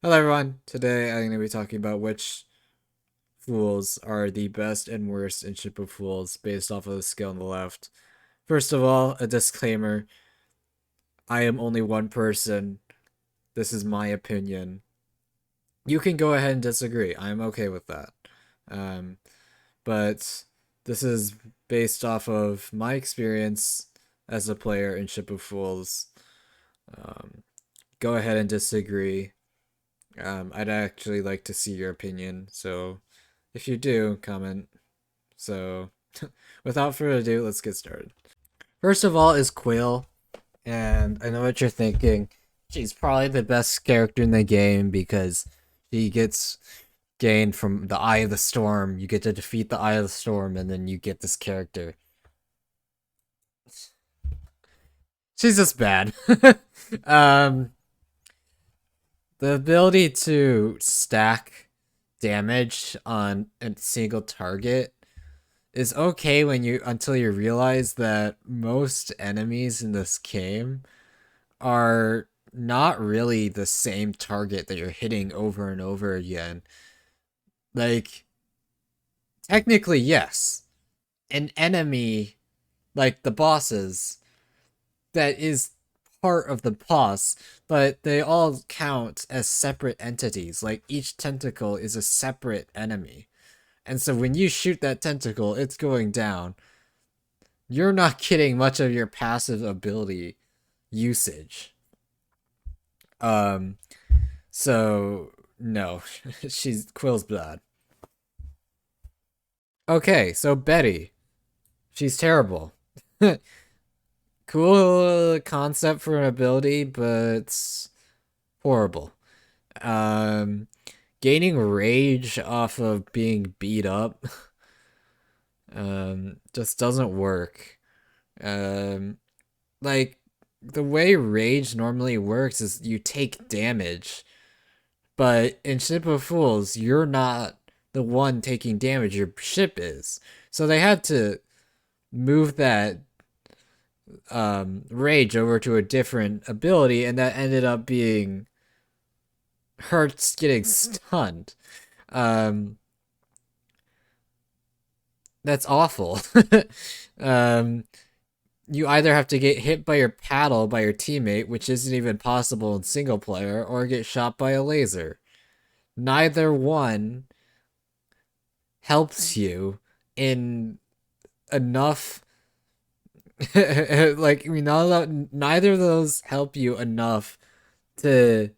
Hello everyone, today I'm going to be talking about which fools are the best and worst in Ship of Fools based off of the scale on the left. First of all, a disclaimer, I am only one person, this is my opinion. You can go ahead and disagree, I'm okay with that. Um, but this is based off of my experience as a player in Ship of Fools. Um, go ahead and disagree. I'd actually like to see your opinion, so if you do, comment. So, without further ado, let's get started. First of all is Quill, and I know what you're thinking. She's probably the best character in the game because she gets gained from the Eye of the Storm. You get to defeat the Eye of the Storm, and then you get this character. She's just bad. um, the ability to stack damage on a single target is okay when you until you realize that most enemies in this game are not really the same target that you're hitting over and over again. Like, technically, yes, an enemy like the bosses that is part of the boss, but they all count as separate entities. Like, each tentacle is a separate enemy. And so when you shoot that tentacle, it's going down. You're not getting much of your passive ability usage. Um, so no, she's Quill's bad. Okay, so Betty, she's terrible. Cool concept for an ability, but horrible. Um, Gaining rage off of being beat up, just doesn't work. Um, like the way rage normally works is you take damage, but in Ship of Fools, you're not the one taking damage, your ship is. So they had to move that rage over to a different ability, and that ended up being Hurts getting stunned. Um, that's awful. um, you either have to get hit by your paddle by your teammate, which isn't even possible in single player, or get shot by a laser. Neither one helps you in enough. Like, I mean, neither of those help you enough to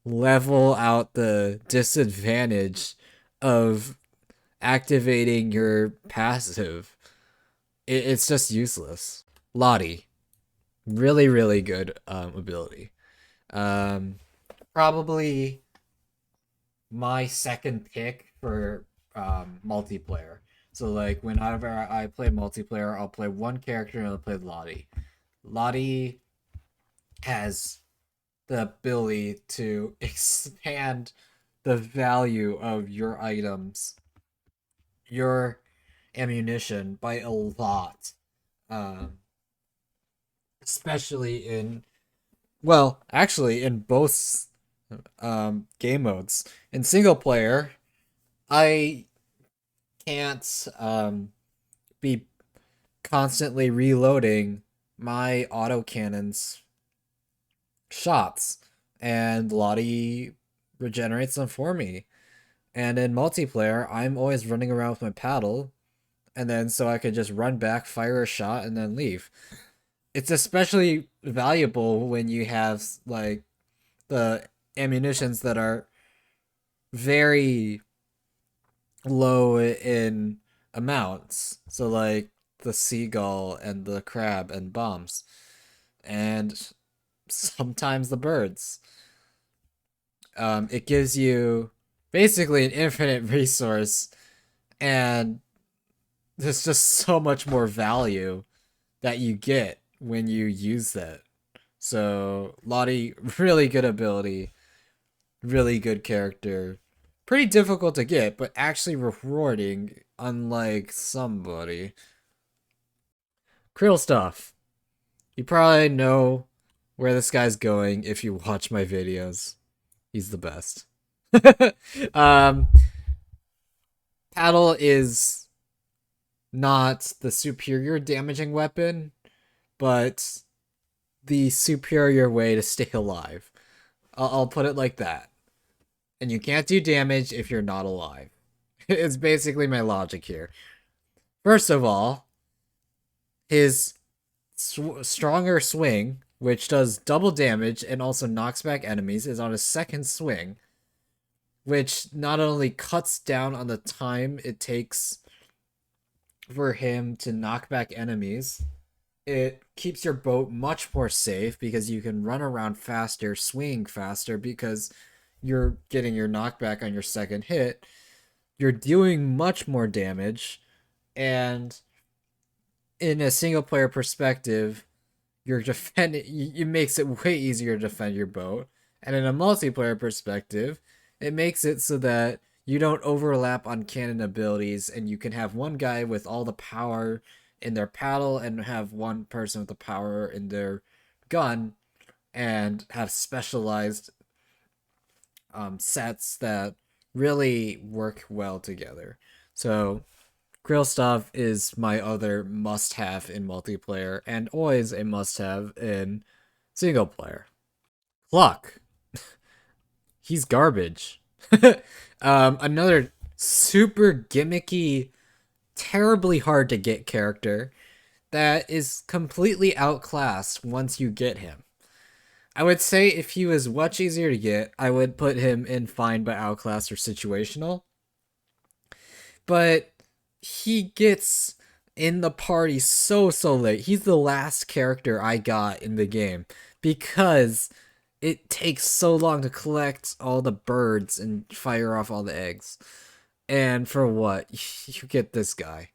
level out the disadvantage of activating your passive. It's just useless. Lottie, really, really good ability. Um, Probably my second pick for multiplayer. So like whenever I play multiplayer, I'll play one character and I'll play Lottie. Lottie has the ability to expand the value of your items, your ammunition by a lot. Um, Especially in actually in both game modes. In single player, I can't be constantly reloading my autocannon's shots, and Lottie regenerates them for me. And in multiplayer, I'm always running around with my paddle, and then so I could just run back, fire a shot, and then leave. It's especially valuable when you have like the ammunitions that are very low in amounts. So like the seagull and the crab and bombs. And sometimes the birds. It gives you basically an infinite resource, and there's just so much more value that you get when you use that. So Lottie, really good ability, really good character. Pretty difficult to get, but actually rewarding, unlike somebody. Krill stuff. You probably know where this guy's going if you watch my videos. He's the best. um, Paddle is not the superior damaging weapon, but the superior way to stay alive. I'll put it like that. And you can't do damage if you're not alive. It's basically my logic here. First of all, his stronger swing, which does double damage and also knocks back enemies, is on his second swing, which not only cuts down on the time it takes for him to knock back enemies, it keeps your boat much more safe because you can run around faster, swing faster because you're getting your knockback on your second hit. You're doing much more damage, and in a single player perspective, you're defending. It makes it way easier to defend your boat, and in a multiplayer perspective, it makes it so that you don't overlap on cannon abilities, and you can have one guy with all the power in their paddle and have one person with the power in their gun, and have specialized sets that really work well together. So Krill stuff is my other must-have in multiplayer, and always a must-have in single player. Cluck. He's garbage. Another super gimmicky, terribly hard to get character that is completely outclassed once you get him. I would say if he was much easier to get, I would put him in Find by Outclass or Situational. But he gets in the party so late. He's the last character I got in the game because it takes so long to collect all the birds and fire off all the eggs. And for what? You get this guy.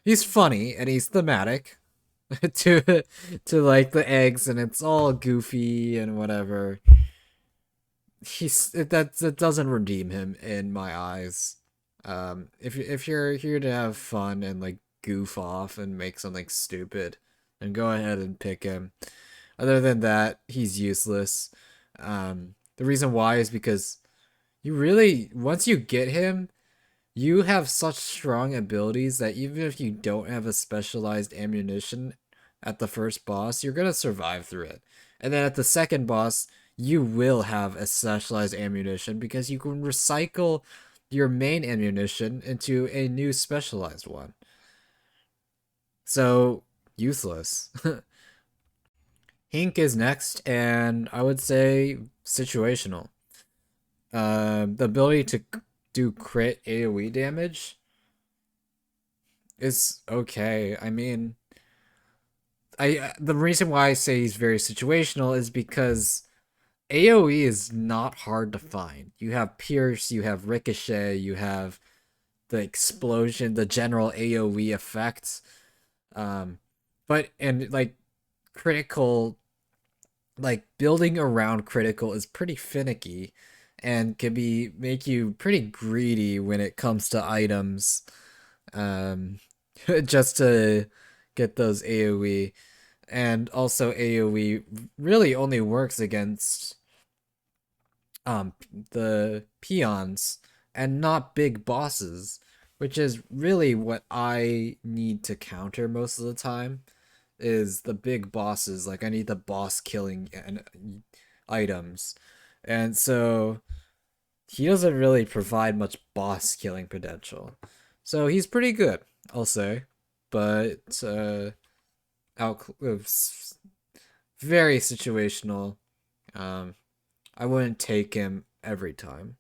He's funny and he's thematic to like the eggs, and it's all goofy and whatever. That doesn't redeem him in my eyes. If you're here to have fun and like goof off and make something stupid, then go ahead and pick him. Other than that, he's useless. The reason why is because you really, once you get him, you have such strong abilities that even if you don't have a specialized ammunition at the first boss, you're gonna survive through it. And then at the second boss, you will have a specialized ammunition because you can recycle your main ammunition into a new specialized one. So, useless. Hink is next, and I would say situational. The ability to do crit AoE damage is okay. I mean, the reason why I say he's very situational is because AoE is not hard to find. You have Pierce, you have Ricochet, you have the explosion, the general AoE effects. But and like critical, like building around critical is pretty finicky and can be make you pretty greedy when it comes to items. Um, just to get those AoE. And also AoE really only works against the peons and not big bosses, which is really what I need to counter most of the time is the big bosses. Like I need the boss killing items. And so he doesn't really provide much boss killing potential. So he's pretty good, I'll say. But out very situational. I wouldn't take him every time.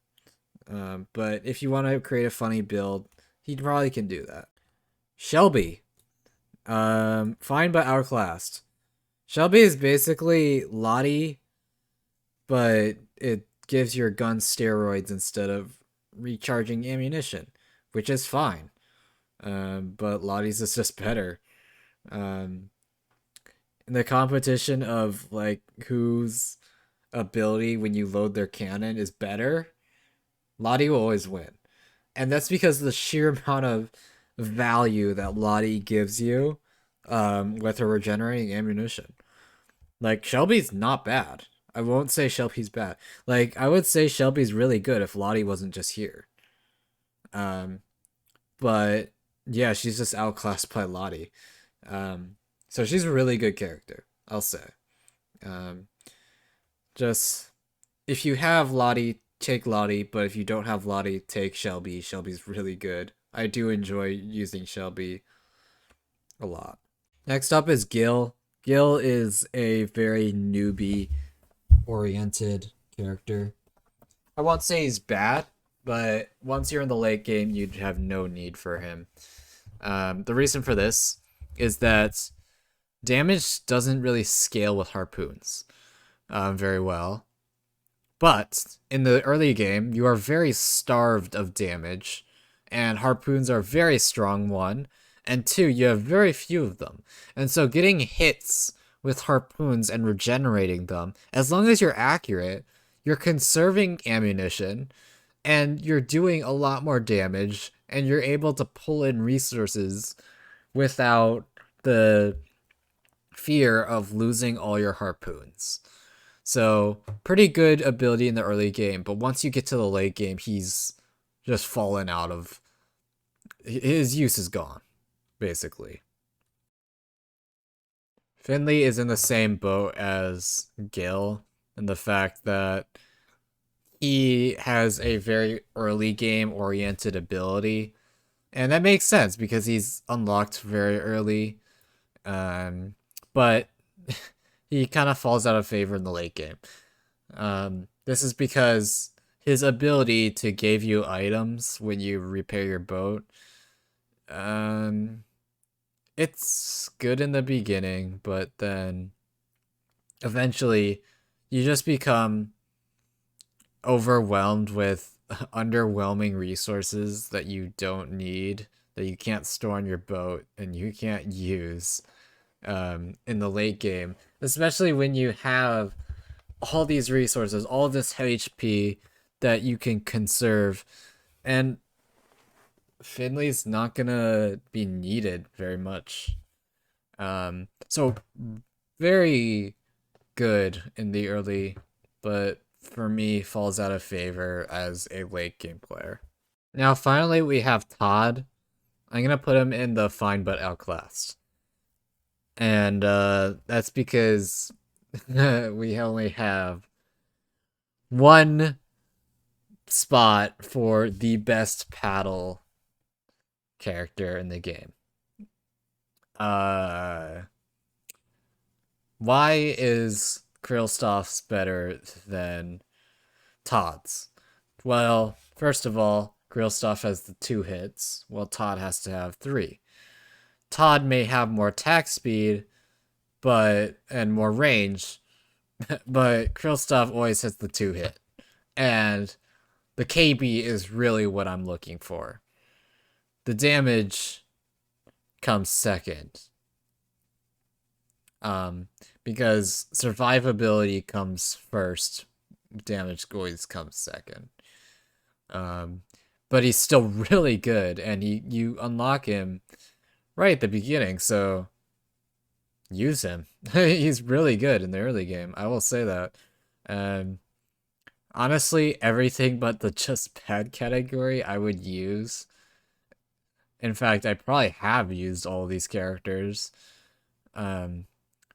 But if you want to create a funny build, he probably can do that. Shelby. Fine but outclassed. Shelby is basically Lottie, but it gives your gun steroids instead of recharging ammunition, which is fine. But Lottie's is just better. In the competition of like whose ability when you load their cannon is better, Lottie will always win. And that's because of the sheer amount of value that Lottie gives you with her regenerating ammunition. Like Shelby's not bad. I won't say Shelby's bad. Like I would say Shelby's really good if Lottie wasn't just here. Um, but yeah, she's just outclassed by Lottie. Um, so she's a really good character, I'll say. Um, just if you have Lottie, take Lottie, but if you don't have Lottie, take Shelby. Shelby's really good. I do enjoy using Shelby a lot. Next up is Gil. Gil is a very newbie oriented character. I won't say he's bad, but once you're in the late game, you'd have no need for him. The reason for this is that damage doesn't really scale with harpoons very well. But in the early game, you are very starved of damage, and harpoons are very strong, one, and two, you have very few of them. And so getting hits with harpoons and regenerating them, as long as you're accurate, you're conserving ammunition, and you're doing a lot more damage, and you're able to pull in resources without the fear of losing all your harpoons. So, pretty good ability in the early game, but once you get to the late game, he's just fallen out of... His use is gone, basically. Finley is in the same boat as Gil in the fact that he has a very early game oriented ability. And that makes sense because he's unlocked very early. But he kind of falls out of favor in the late game. This is because his ability to give you items when you repair your boat, it's good in the beginning, but then eventually you just become overwhelmed with underwhelming resources that you don't need, that you can't store on your boat and you can't use in the late game, especially when you have all these resources, all this HP that you can conserve, and Finley's not gonna be needed very much. So very good in the early, but for me falls out of favor as a late game player. Now finally we have Todd. I'm gonna put him in the fine but outclassed. And that's because we only have one spot for the best paddle character in the game. Why is Krillstoff's better than Todd's? Well, first of all, Krillstoff has the 2 hits, while Todd has to have 3. Todd may have more attack speed, and more range, but Krillstoff always hits the 2 hit. And the KB is really what I'm looking for. The damage comes second. Because survivability comes first, damage always comes second. But he's still really good, and you unlock him right at the beginning, so use him. He's really good in the early game, I will say that. Honestly, everything but the just bad category I would use. In fact, I probably have used all these characters.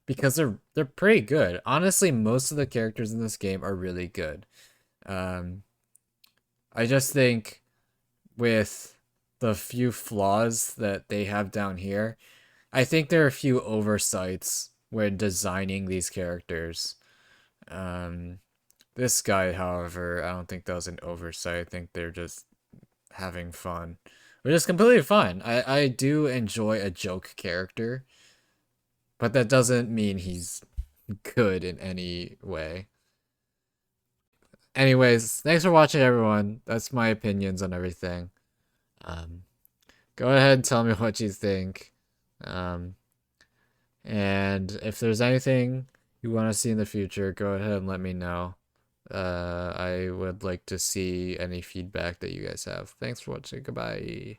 Because they're pretty good. Honestly, most of the characters in this game are really good. I just think with the few flaws that they have down here, I think there are a few oversights when designing these characters. This guy, however, I don't think that was an oversight. I think they're just having fun. Which is completely fine. I do enjoy a joke character. But that doesn't mean he's good in any way. Anyways, thanks for watching, everyone. That's my opinions on everything. Go ahead and tell me what you think. And if there's anything you want to see in the future, go ahead and let me know. I would like to see any feedback that you guys have. Thanks for watching. Goodbye.